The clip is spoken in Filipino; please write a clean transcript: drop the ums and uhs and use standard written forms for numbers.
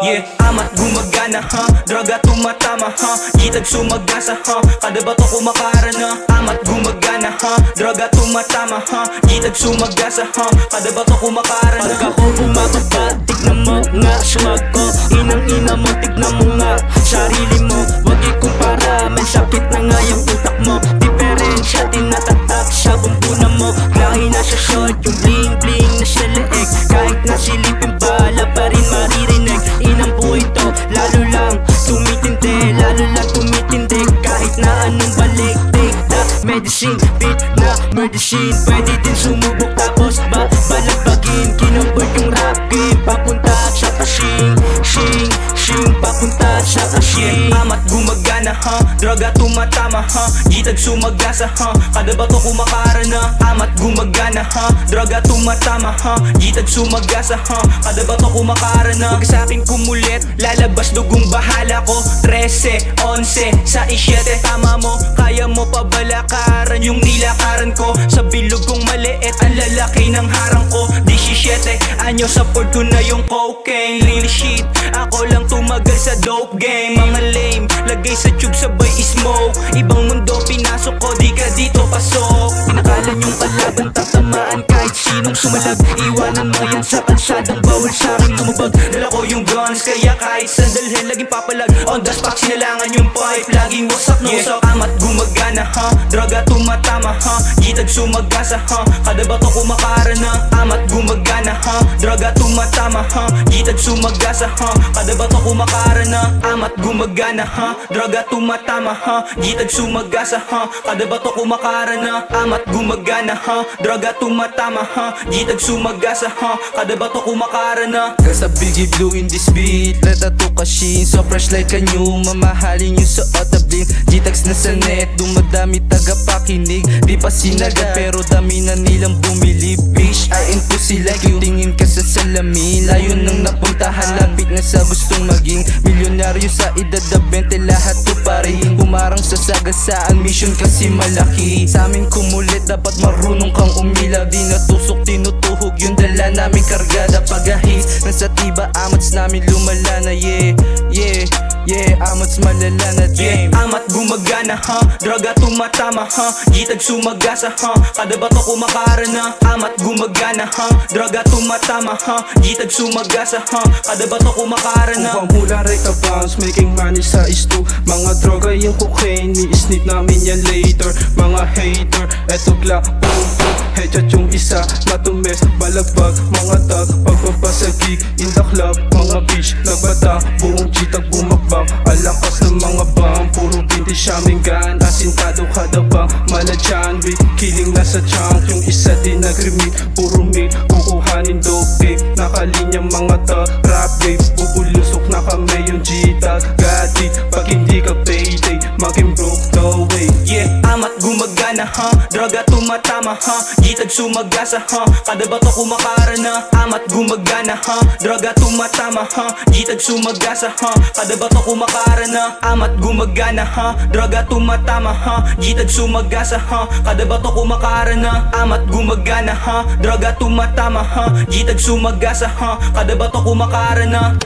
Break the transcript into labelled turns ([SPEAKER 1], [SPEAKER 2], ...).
[SPEAKER 1] Yeah, amat gumagana ha, droga tumatama ha, gitag sumagasa ha, kada bato kumakaran na. Amat gumagana ha, droga tumatama ha, gitag sumagasa ha, kada bato kumakaran na. Pag ako bumababa, tignan mo nga smag ko, inang-ina mo, tignan mo nga sarili mo. Wag ikumpara, may sakit na nga yung utak mo. Diferensya, tinatatak sa bumbunan mo. Lahi na sa short, yung bling-bling na sa leeg. Kahit nasilipin bala pa rin maririnig. Inang buhay to, lalo lang tumitindi, lalo lang tumitindi. Kahit na anong balik, take that medicine, beat na medicine. Pwede din sumubok tapos balagbagin. Kinambert yung rap game, papunta sa kasing, shing, papunta sa kasing. Amat gumagana ha, droga tumatama ha, gitag sumagasa ha, kada bato kumakaran na. Amat gumagana ha, droga tumatama ha, gitag sumagasa ha, kada bato kumakaran na. Huwag sa'kin kumulit, lalabas dugong bahala ko. 13, 11, sa 7, tama mo, kaya mo pa balakaran yung nilakaran ko. Sa bilog kong maliit, ang lalaki ng harang ko. 17, anyo sa port ko na yung cocaine. Real shit, ako lang tumagal sa dope game. Mga lame, lagay sa tube sabay smoke. Ibang mundo pinasok ko, di ka dito pasok. Inakala niyong kalaban tatamaan kahit sinong sumalag. Iwanan mo yan sa kalsadang bawal sa'kin lumabag. Dala ko yung guns, kaya kahit sandalhin laging papalag. On the spot sinalangan yung pipe, laging wasak no usok. Amat gumagana ha, droga tumatama ha, gitag sumagasa ha, kada bato kumakaran na. Amat gumagana ha, droga tumatama ha, gitag sumagasa ha, kada bato kumakaran na. Amat gumagana ha, droga tumatama ha, gitag sumagasa ha, kada bato kumakaran na. Amat gumagana ha, droga tumatama ha, gitag sumagasa ha, kada bato kumakaran na.
[SPEAKER 2] Kasa Biggie Blue in this beat, leta to kashin, so fresh like a new. Mamahalin yung suot na bling, G-Tags na sa net, dumadami tagapakinig. Di pa sinaga pero dami na nilang bumili. Bitch, I into sila, tingin ka sa salamin. Layo nang napuntahan, lapit na sa gustong maging milyonaryo sa edad na 20, lahat to parehin. Humarang sa sagasaan, mission kasi malaki. Sa amin kumulit, dapat marunong kang umilaw. Di natusok, tinutuhog yung dala namin kargada. Pag-ahis, nasa tiba, amats namin lumala na. Yeah, amats malala na game.
[SPEAKER 1] Amat gumagana ha, droga tumatama ha, gitag sumagasa ha, kada bato kumakaran na. Amat gumagana ha, droga tumatama ha, gitag sumagasa ha, kada bato kumakaran na.
[SPEAKER 3] Upang mula right of bounce, making money sa isto. Mga droga yung cocaine, ni-snip namin yan later. Mga hater, eto glock, boom boom, headshot yung isa, matumes, balagbag. Mga tag, pagpapasagig, in the club. Mga bitch, nagbata, buong G-Tag bumakbak. Alakas ng mga bang, puro vintage aming gun. Asintado kada bang, maladyan with killing nasa chunk. Yung isa din nag-remit, puro meat, kukuhanin dope game. Nakalinya mga tag, rap game, bubulusok na kami yung G-Tag. Got it, pag hindi ka payday, maging broke no way.
[SPEAKER 1] Yeah, amat gumagana ha, droga tumatama ha, gitag sumagasa ha, kada bato kumakaran na. Amat gumagana ha, droga tumatama ha, gitag sumagasa ha, kada bato kumakaran na. Amat gumagana ha, droga tumatama ha, gitag sumagasa ha, kada bato kumakaran na. Amat gumagana ha, droga tumatama ha, gitag sumagasa ha, kada bato kumakaran na.